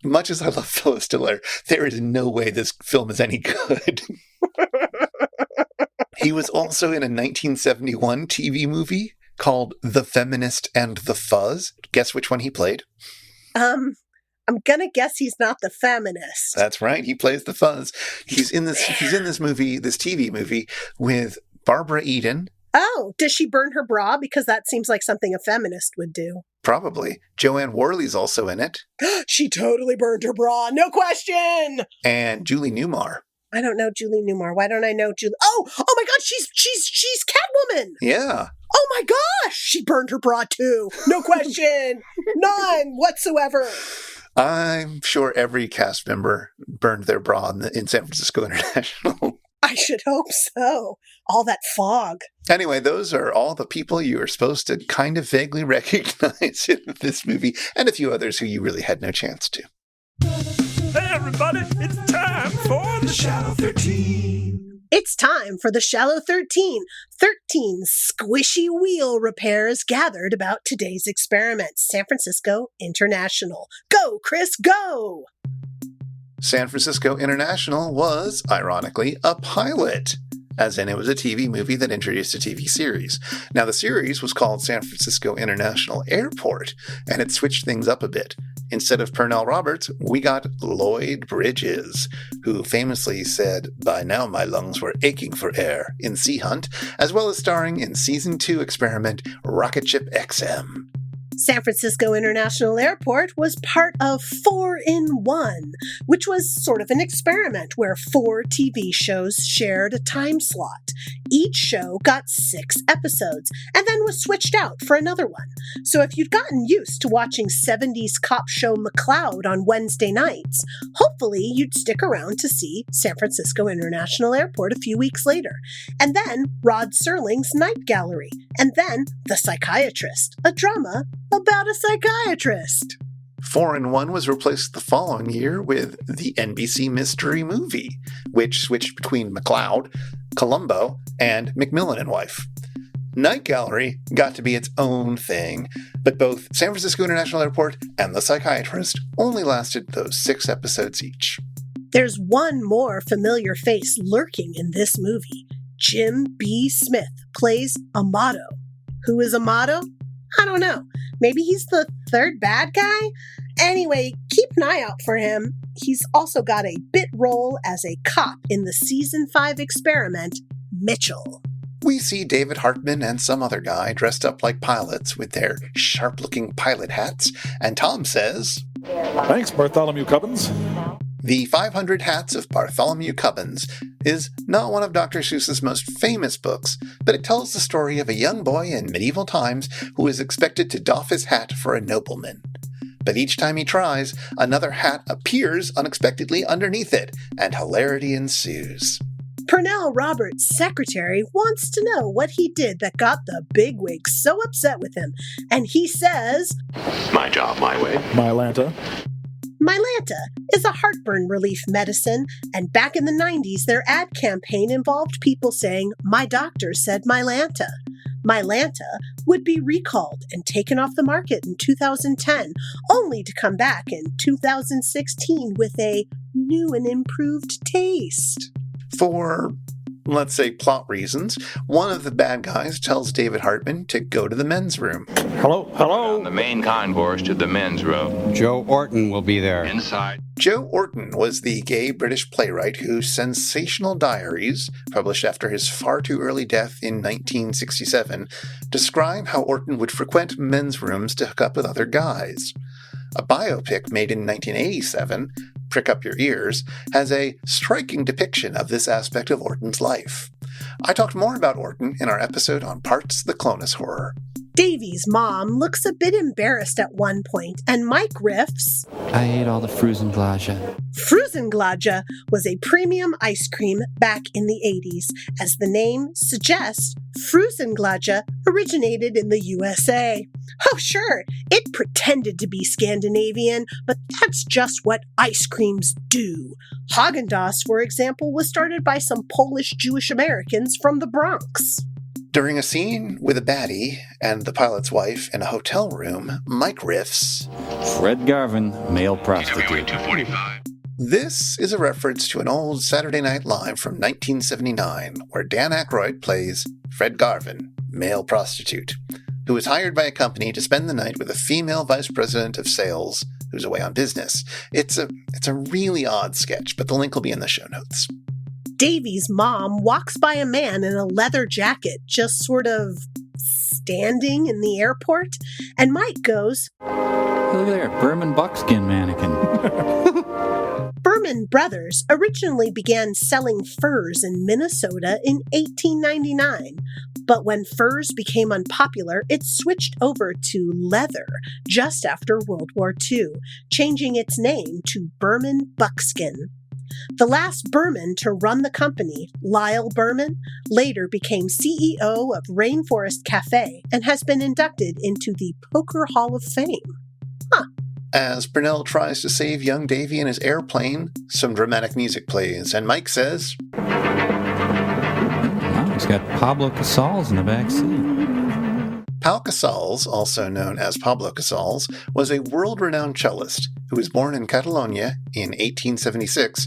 Much as I love Phyllis Diller, there is no way this film is any good. He was also in a 1971 TV movie called The Feminist and the Fuzz. Guess which one he played? I'm gonna guess he's not the feminist. That's right. He plays the Fuzz. He's in this movie, this TV movie, with Barbara Eden. Oh, does she burn her bra? Because that seems like something a feminist would do. Probably. Joanne Worley's also in it. She totally burned her bra, no question! And Julie Newmar. I don't know Julie Newmar. Why don't I know Julie? Oh my God, she's Catwoman! Yeah. Oh my gosh, she burned her bra too. No question. None whatsoever. I'm sure every cast member burned their bra in San Francisco International. I should hope so. All that fog. Anyway, those are all the people you are supposed to kind of vaguely recognize in this movie, and a few others who you really had no chance to. Hey everybody, it's time for the Shallow 13. It's time for the Shallow 13. 13 squishy wheel repairs gathered about today's experiment. San Francisco International. Go, Chris, go! San Francisco International was, ironically, a pilot. As in, it was a TV movie that introduced a TV series. Now, the series was called San Francisco International Airport, and it switched things up a bit. Instead of Pernell Roberts, we got Lloyd Bridges, who famously said, "By now my lungs were aching for air," in Sea Hunt, as well as starring in Season 2 experiment Rocket Ship XM. San Francisco International Airport was part of 4-in-1, which was sort of an experiment where 4 TV shows shared a time slot. Each show got 6 episodes and then was switched out for another one. So if you'd gotten used to watching 70s cop show McCloud on Wednesday nights, hopefully you'd stick around to see San Francisco International Airport a few weeks later. And then Rod Serling's Night Gallery. And then The Psychiatrist, a drama about a psychiatrist. 4-in-1 was replaced the following year with the NBC Mystery Movie, which switched between McCloud, Columbo, and McMillan and Wife. Night Gallery got to be its own thing, but both San Francisco International Airport and The Psychiatrist only lasted those 6 episodes each. There's one more familiar face lurking in this movie. Jim B. Smith plays Amato. Who is Amato? I don't know. Maybe he's the third bad guy? Anyway, keep an eye out for him. He's also got a bit role as a cop in the Season 5 experiment, Mitchell. We see David Hartman and some other guy dressed up like pilots with their sharp-looking pilot hats, and Tom says, Thanks, Bartholomew Cubbins. The 500 Hats of Bartholomew Cubbins is not one of Dr. Seuss's most famous books, but it tells the story of a young boy in medieval times who is expected to doff his hat for a nobleman. But each time he tries, another hat appears unexpectedly underneath it, and hilarity ensues. Pernell Roberts' secretary wants to know what he did that got the bigwigs so upset with him, and he says, My job, my way. Mylanta. Mylanta is a heartburn relief medicine, and back in the 90s, their ad campaign involved people saying, "My doctor said Mylanta." Mylanta would be recalled and taken off the market in 2010, only to come back in 2016 with a new and improved taste. For, let's say, plot reasons, one of the bad guys tells David Hartman to go to the men's room. Hello? The main concourse to the men's room. Joe Orton will be there. Inside. Joe Orton was the gay British playwright whose sensational diaries, published after his far too early death in 1967, describe how Orton would frequent men's rooms to hook up with other guys. A biopic made in 1987, Prick Up Your Ears, has a striking depiction of this aspect of Orton's life. I talked more about Orton in our episode on Parts the Clonus Horror. Davy's mom looks a bit embarrassed at one point, and Mike riffs, I ate all the Frusenglaja. Frusenglaja was a premium ice cream back in the 80s. As the name suggests, Frusenglaja originated in the USA. Oh, sure, it pretended to be Scandinavian, but that's just what ice creams do. Haagen-Dazs, for example, was started by some Polish Jewish Americans from the Bronx. During a scene with a baddie and the pilot's wife in a hotel room, Mike riffs, Fred Garvin, male prostitute. 245. This is a reference to an old Saturday Night Live from 1979, where Dan Aykroyd plays Fred Garvin, male prostitute. who was hired by a company to spend the night with a female vice president of sales who's away on business. It's a really odd sketch, but the link will be in the show notes. Davy's mom walks by a man in a leather jacket, just sort of standing in the airport, and Mike goes, Look there, Berman buckskin mannequin. Berman Brothers originally began selling furs in Minnesota in 1899, but when furs became unpopular, it switched over to leather just after World War II, changing its name to Berman Buckskin. The last Berman to run the company, Lyle Berman, later became CEO of Rainforest Cafe and has been inducted into the Poker Hall of Fame. As Pernell tries to save young Davy in his airplane, some dramatic music plays, and Mike says, Now he's got Pablo Casals in the back seat. Pau Casals, also known as Pablo Casals, was a world-renowned cellist who was born in Catalonia in 1876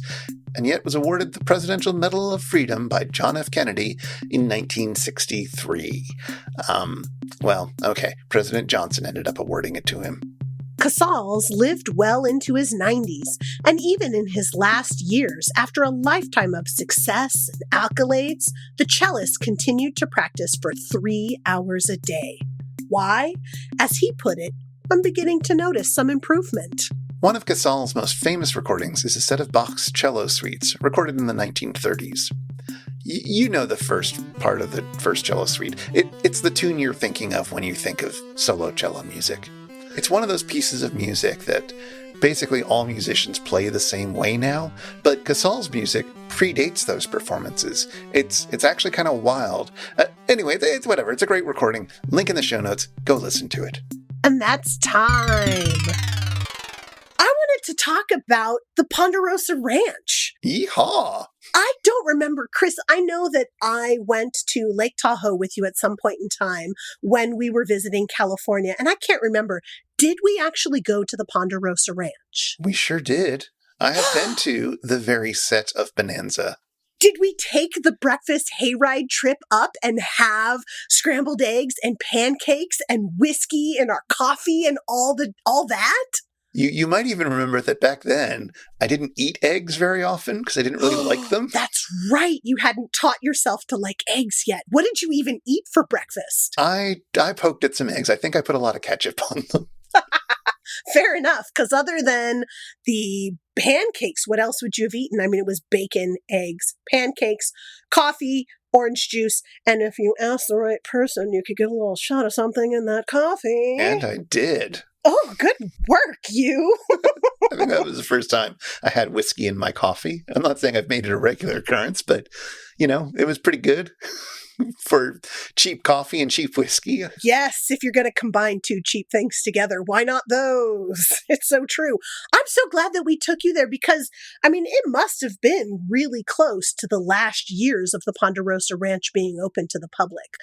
and yet was awarded the Presidential Medal of Freedom by John F. Kennedy in 1963. President Johnson ended up awarding it to him. Casals lived well into his 90s, and even in his last years, after a lifetime of success and accolades, the cellist continued to practice for 3 hours a day. Why? As he put it, I'm beginning to notice some improvement. One of Casals' most famous recordings is a set of Bach's cello suites, recorded in the 1930s. You know the first part of the first cello suite. It's the tune you're thinking of when you think of solo cello music. It's one of those pieces of music that basically all musicians play the same way now, but Casals' music predates those performances. It's actually kind of wild. Anyway, it's whatever. It's a great recording. Link in the show notes. Go listen to it. And that's time. I wanted to talk about the Ponderosa Ranch. Yeehaw! I don't remember, Chris. I know that I went to Lake Tahoe with you at some point in time when we were visiting California, and I can't remember. Did we actually go to the Ponderosa Ranch? We sure did. I have been to the very set of Bonanza. Did we take the breakfast hayride trip up and have scrambled eggs and pancakes and whiskey and our coffee and all that? You might even remember that back then, I didn't eat eggs very often because I didn't really like them. That's right. You hadn't taught yourself to like eggs yet. What did you even eat for breakfast? I poked at some eggs. I think I put a lot of ketchup on them. Fair enough, because other than the pancakes, what else would you have eaten? I mean, it was bacon, eggs, pancakes, coffee, orange juice, and if you asked the right person, you could get a little shot of something in that coffee. And I did. Oh, good work, you. I think that was the first time I had whiskey in my coffee. I'm not saying I've made it a regular occurrence, but, it was pretty good for cheap coffee and cheap whiskey. Yes, if you're going to combine two cheap things together, why not those? It's so true. I'm so glad that we took you there because, it must have been really close to the last years of the Ponderosa Ranch being open to the public.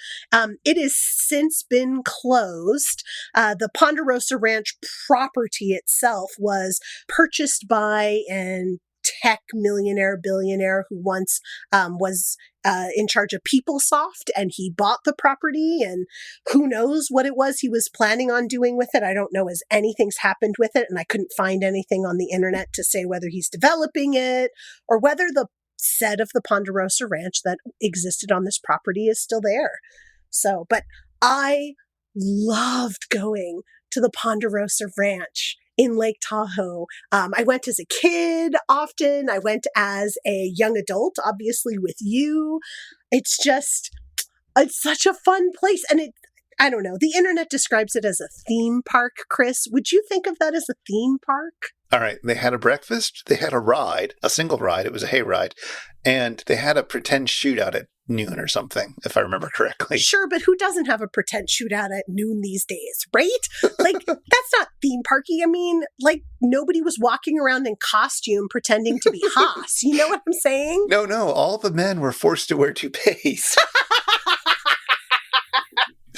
It has since been closed. The Ponderosa Ranch property itself was purchased by an tech billionaire who once was in charge of PeopleSoft, and he bought the property, and who knows what it was he was planning on doing with it. I don't know as anything's happened with it, and I couldn't find anything on the internet to say whether he's developing it or whether the set of the Ponderosa Ranch that existed on this property is still there. So, but I loved going to the Ponderosa Ranch in Lake Tahoe. I went as a kid often. I went as a young adult, obviously with you. It's such a fun place. And I don't know, the internet describes it as a theme park, Chris. Would you think of that as a theme park? All right. They had a breakfast. They had a ride, a single ride. It was a hayride. And they had a pretend shootout at noon or something, if I remember correctly. Sure, but who doesn't have a pretend shootout at noon these days, right? Like, that's not theme parky. Nobody was walking around in costume pretending to be Haas. You know what I'm saying? No. All the men were forced to wear toupees.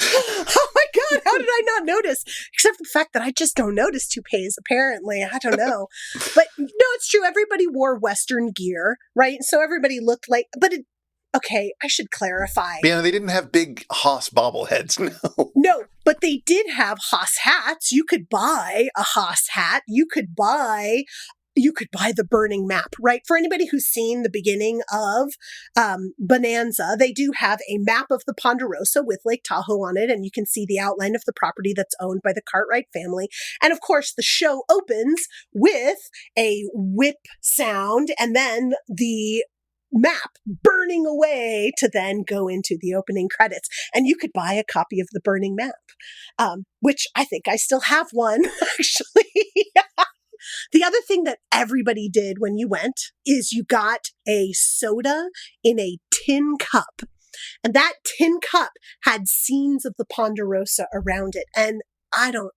Oh my God, how did I not notice? Except for the fact that I just don't notice toupees, apparently. I don't know. But no, it's true. Everybody wore Western gear, right? So everybody looked like, okay, I should clarify. Yeah, they didn't have big Haas bobbleheads, no. No, But they did have Haas hats. You could buy a Haas hat. You could buy the burning map, right? For anybody who's seen the beginning of Bonanza, they do have a map of the Ponderosa with Lake Tahoe on it, and you can see the outline of the property that's owned by the Cartwright family. And of course, the show opens with a whip sound and then the map burning away to then go into the opening credits. And you could buy a copy of the burning map, which I think I still have one, actually. The other thing that everybody did when you went is you got a soda in a tin cup. And that tin cup had scenes of the Ponderosa around it. And I don't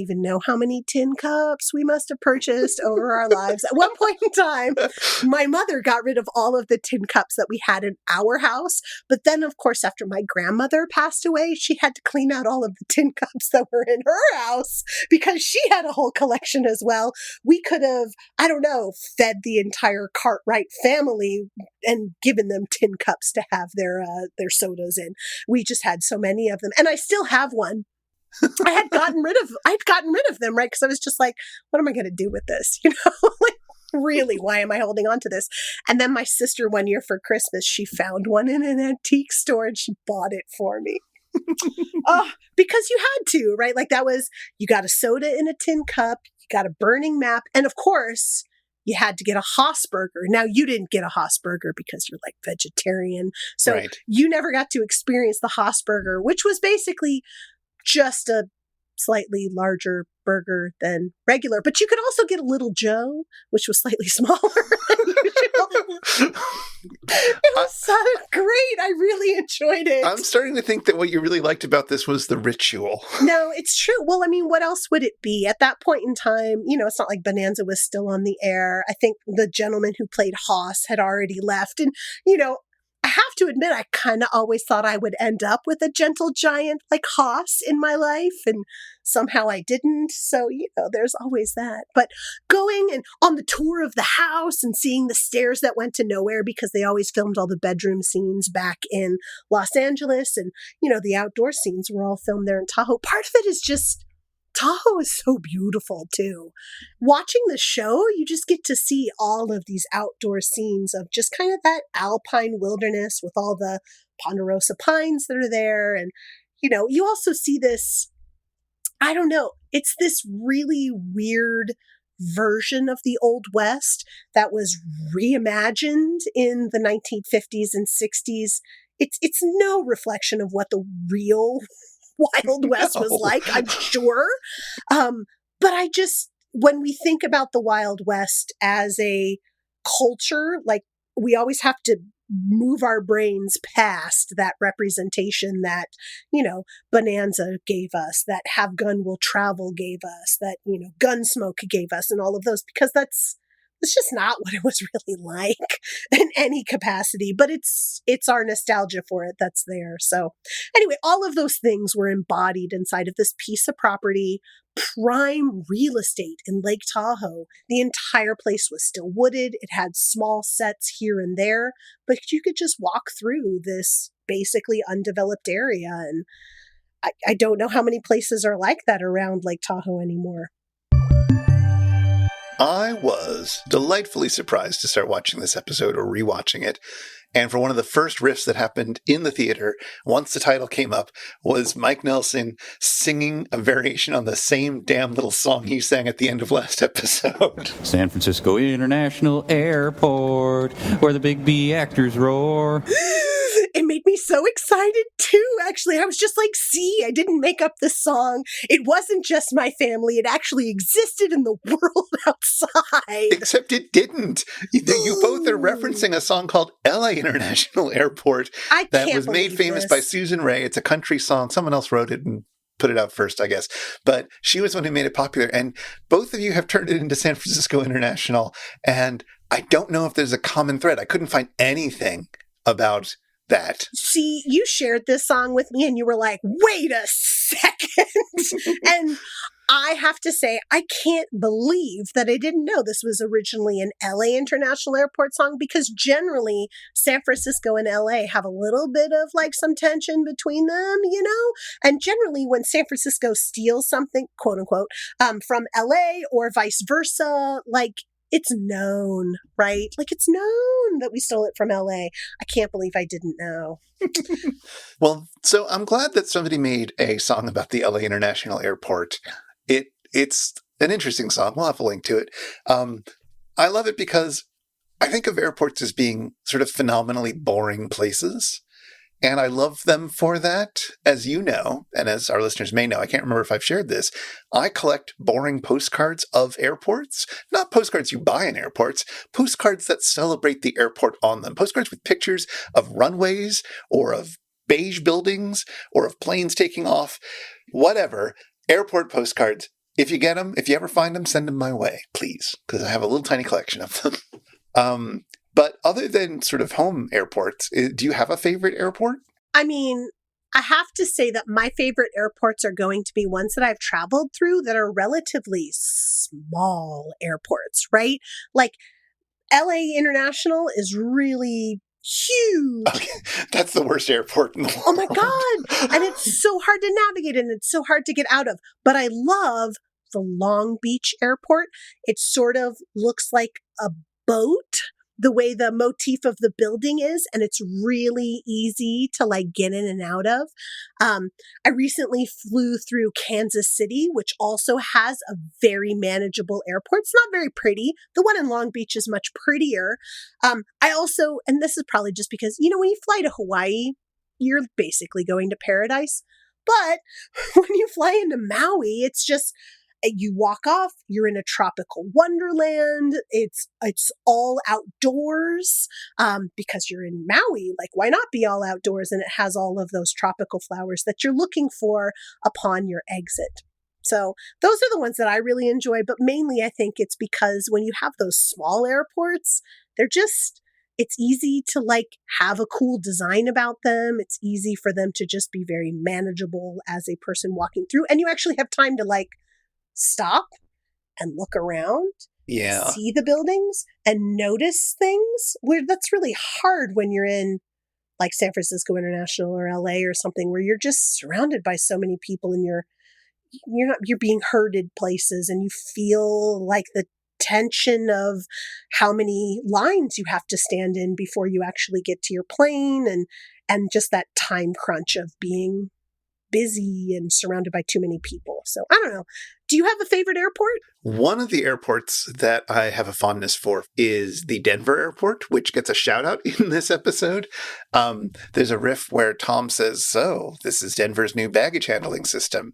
even know how many tin cups we must have purchased over our lives. At one point in time, my mother got rid of all of the tin cups that we had in our house. But then, of course, after my grandmother passed away, she had to clean out all of the tin cups that were in her house because she had a whole collection as well. We could have, I don't know, fed the entire Cartwright family and given them tin cups to have their sodas in. We just had so many of them. And I still have one. I'd gotten rid of them, right? Because I was just like, what am I going to do with this? Like, really, why am I holding on to this? And then my sister, one year for Christmas, she found one in an antique store and she bought it for me. Because you had to, right? Like that was, you got a soda in a tin cup, you got a burning map, and of course, you had to get a Haas burger. Now, you didn't get a Haas burger because you're like vegetarian. So Right. You never got to experience the Haas burger, which was basically just a slightly larger burger than regular. But you could also get a Little Joe, which was slightly smaller than usual. It was so great. I really enjoyed it. I'm starting to think that what you really liked about this was the ritual. No, it's true. Well, I mean, what else would it be? At that point in time, it's not like Bonanza was still on the air. I think the gentleman who played Haas had already left. And, I have to admit, I kind of always thought I would end up with a gentle giant like Haas in my life, and somehow I didn't. So, there's always that. But going and on the tour of the house and seeing the stairs that went to nowhere because they always filmed all the bedroom scenes back in Los Angeles, and, the outdoor scenes were all filmed there in Tahoe. Part of it is just Tahoe is so beautiful too. Watching the show, you just get to see all of these outdoor scenes of just kind of that alpine wilderness with all the Ponderosa pines that are there. And, you also see this, I don't know, it's this really weird version of the Old West that was reimagined in the 1950s and 60s. It's no reflection of what the real Wild West was like, I'm sure. But when we think about the Wild West as a culture, like we always have to move our brains past that representation that, Bonanza gave us, that Have Gun Will Travel gave us, that, Gunsmoke gave us, and all of those, because it's just not what it was really like in any capacity, but it's our nostalgia for it that's there. So anyway, all of those things were embodied inside of this piece of property, prime real estate in Lake Tahoe. The entire place was still wooded. It had small sets here and there, but you could just walk through this basically undeveloped area. And I don't know how many places are like that around Lake Tahoe anymore. I was delightfully surprised to start watching this episode or rewatching it. And for one of the first riffs that happened in the theater, once the title came up, was Mike Nelson singing a variation on the same damn little song he sang at the end of last episode. San Francisco International Airport, where the big B actors roar. It made me so excited too, actually. I was just like, see, I didn't make up this song. It wasn't just my family. It actually existed in the world outside. Except it didn't. You both are referencing a song called LA International Airport that was made famous by Susan Rae. It's a country song. Someone else wrote it and put it out first, I guess. But she was the one who made it popular. And both of you have turned it into San Francisco International. And I don't know if there's a common thread. I couldn't find anything about that. See, you shared this song with me and you were like, wait a second. And I have to say, I can't believe that I didn't know this was originally an LA International Airport song, because generally San Francisco and LA have a little bit of like some tension between them, you know? And generally when San Francisco steals something, quote unquote, from LA or vice versa, like it's known, right? Like it's known that we stole it from LA. I can't believe I didn't know. Well, so I'm glad that somebody made a song about the LA International Airport. It's an interesting song. We'll have a link to it. I love it because I think of airports as being sort of phenomenally boring places. And I love them for that. As you know, and as our listeners may know, I can't remember if I've shared this, I collect boring postcards of airports. Not postcards you buy in airports, postcards that celebrate the airport on them. Postcards with pictures of runways or of beige buildings or of planes taking off, whatever. Airport postcards. If you get them, if you ever find them, send them my way, please, because I have a little tiny collection of them. But other than sort of home airports, do you have a favorite airport? I mean, I have to say that my favorite airports are going to be ones that I've traveled through that are relatively small airports, right? Like LA International is really huge. Okay. That's the worst airport in the world. Oh my God. And it's so hard to navigate and it's so hard to get out of. But I love the Long Beach airport. It sort of looks like a boat, the way the motif of the building is, and it's really easy to like get in and out of. I recently flew through Kansas City, which also has a very manageable airport. It's not very pretty. The one in Long Beach is much prettier. I also, and this is probably just because, you know, when you fly to Hawaii, you're basically going to paradise. But when you fly into Maui, it's just, you walk off, you're in a tropical wonderland. It's all outdoors because you're in Maui. Like, why not be all outdoors? And it has all of those tropical flowers that you're looking for upon your exit. So those are the ones that I really enjoy. But mainly, I think it's because when you have those small airports, it's easy to like have a cool design about them. It's easy for them to just be very manageable as a person walking through. And you actually have time to like stop and look around, see the buildings and notice things, where that's really hard when you're in like San Francisco International or LA or something, where you're just surrounded by so many people and you're being herded places and you feel like the tension of how many lines you have to stand in before you actually get to your plane, and just that time crunch of being busy and surrounded by too many people. So I don't know. Do you have a favorite airport? One of the airports that I have a fondness for is the Denver airport, which gets a shout out in this episode. There's a riff where Tom says, "So this is Denver's new baggage handling system,"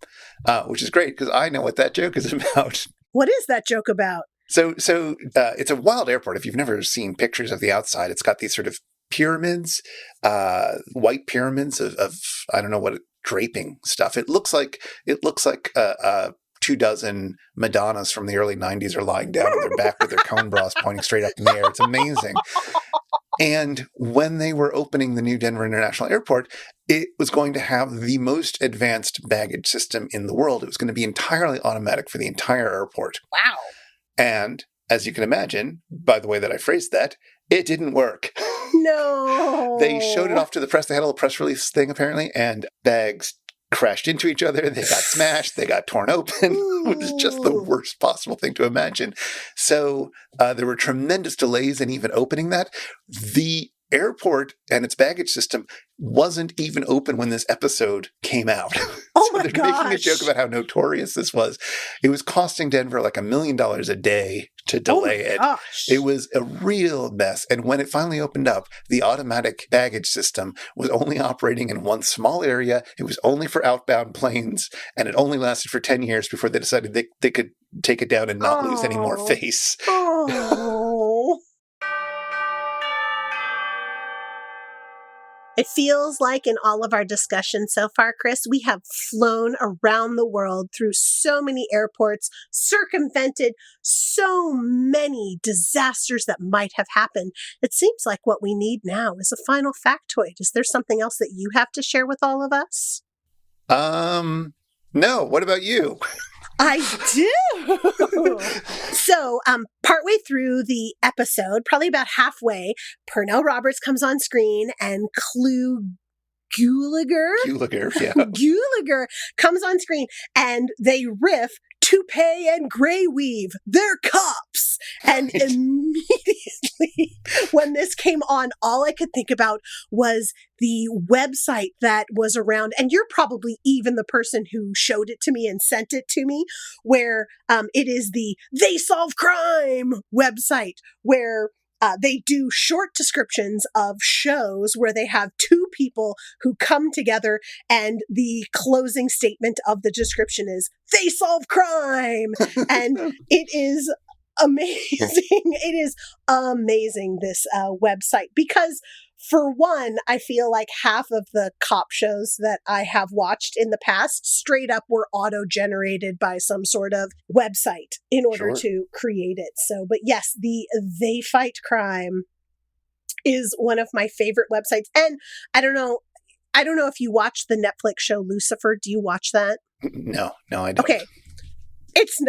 which is great because I know what that joke is about. What is that joke about? So it's a wild airport. If you've never seen pictures of the outside, it's got these sort of pyramids, white pyramids of I don't know what draping stuff. It looks like 24 Madonnas from the early 90s are lying down on their back with their cone bras pointing straight up in the air. It's amazing. And when they were opening the new Denver International Airport, it was going to have the most advanced baggage system in the world. It was going to be entirely automatic for the entire airport. Wow. And as you can imagine, by the way that I phrased that, it didn't work. No. They showed it off to the press. They had a little press release thing, apparently, and bags crashed into each other. They got smashed. They got torn open. It was just the worst possible thing to imagine. So there were tremendous delays in even opening that. The airport and its baggage system wasn't even open when this episode came out. Oh so my they're gosh. making a joke about how notorious this was. It was costing Denver like $1 million a day to delay it. Gosh. It was a real mess. And when it finally opened up, the automatic baggage system was only operating in one small area. It was only for outbound planes, and it only lasted for 10 years before they decided they could take it down and not lose any more face. Oh. It feels like in all of our discussions so far, Chris, we have flown around the world through so many airports, circumvented so many disasters that might have happened. It seems like what we need now is a final factoid. Is there something else that you have to share with all of us? No. What about you? I do. So, partway through the episode, probably about halfway, Pernell Roberts comes on screen and Gulager, yeah. Gulager comes on screen and they riff toupee and gray weave. They're cops. And immediately when this came on, all I could think about was the website that was around. And you're probably even the person who showed it to me and sent it to me, where it is the They Solve Crime website, where they do short descriptions of shows where they have two people who come together, and the closing statement of the description is, they solve crime. And it is amazing. It is amazing, this website, because for one, I feel like half of the cop shows that I have watched in the past straight up were auto-generated by some sort of website in order to create it. So, but yes, the They Fight Crime is one of my favorite websites. And I don't know if you watch the Netflix show Lucifer. Do you watch that? No, I don't. Okay. It's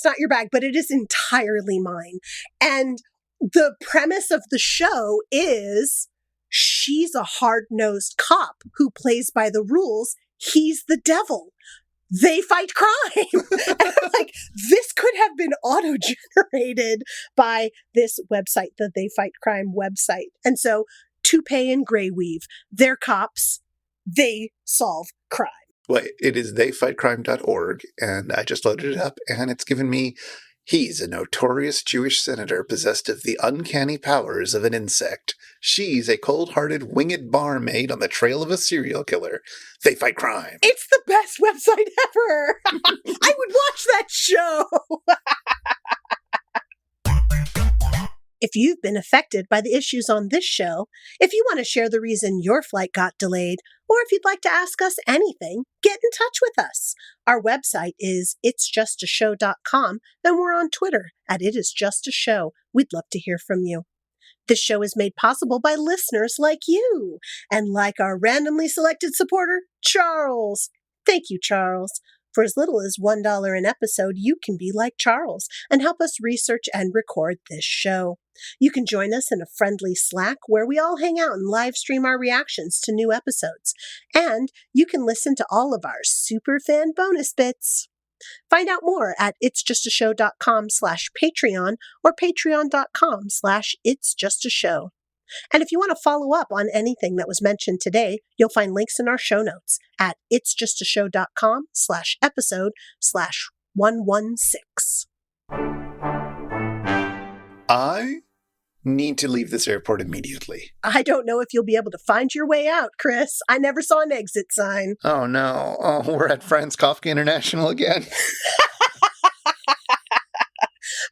not your bag, but it is entirely mine. And the premise of the show is she's a hard-nosed cop who plays by the rules. He's the devil. They fight crime. And I'm like, this could have been auto-generated by this website, the They Fight Crime website. And so, toupee and gray weave, they're cops. They solve crime. Well, it is theyfightcrime.org, and I just loaded it up, and it's given me, he's a notorious Jewish senator possessed of the uncanny powers of an insect. She's a cold-hearted winged barmaid on the trail of a serial killer. They fight crime. It's the best website ever. I would watch that show. If you've been affected by the issues on this show, if you want to share the reason your flight got delayed, or if you'd like to ask us anything, get in touch with us. Our website is itsjustashow.com, and we're on Twitter at itisjustashow. We'd love to hear from you. This show is made possible by listeners like you, and like our randomly selected supporter, Charles. Thank you, Charles. For as little as $1 an episode, you can be like Charles and help us research and record this show. You can join us in a friendly Slack where we all hang out and live stream our reactions to new episodes. And you can listen to all of our super fan bonus bits. Find out more at itsjustashow.com/Patreon or patreon.com/itsjustashow. And if you want to follow up on anything that was mentioned today, you'll find links in our show notes at itsjustashow.com/episode/116. I need to leave this airport immediately. I don't know if you'll be able to find your way out, Chris. I never saw an exit sign. Oh no. Oh, we're at Franz Kafka International again.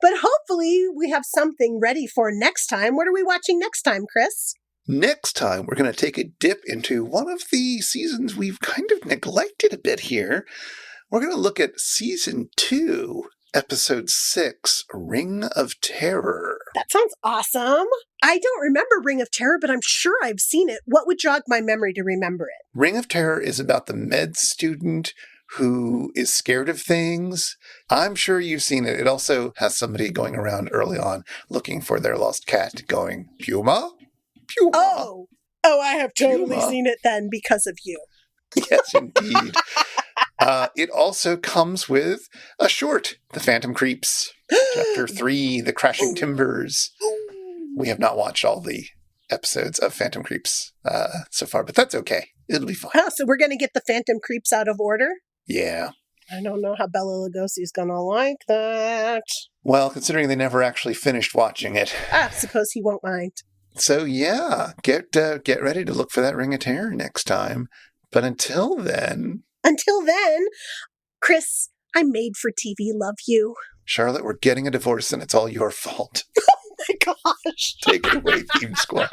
But hopefully we have something ready for next time. What are we watching next time, Chris? Next time, we're going to take a dip into one of the seasons we've kind of neglected a bit here. We're going to look at Season 2, Episode 6, Ring of Terror. That sounds awesome. I don't remember Ring of Terror, but I'm sure I've seen it. What would jog my memory to remember it? Ring of Terror is about the med student who is scared of things. I'm sure you've seen it. It also has somebody going around early on looking for their lost cat going, Puma? Puma. Oh, I have totally Puma. seen it then because of you. Yes, indeed. It also comes with a short, The Phantom Creeps, Chapter 3, The Crashing Timbers. We have not watched all the episodes of Phantom Creeps so far, but that's okay. It'll be fine. Oh, so we're going to get the Phantom Creeps out of order? Yeah. I don't know how Bela Lugosi's going to like that. Well, considering they never actually finished watching it. I suppose he won't mind. So yeah, get ready to look for that Ring of Terror next time. But until then, Chris, I made for TV love you. Charlotte, we're getting a divorce and it's all your fault. Oh my gosh. Take it away, Theme Squad.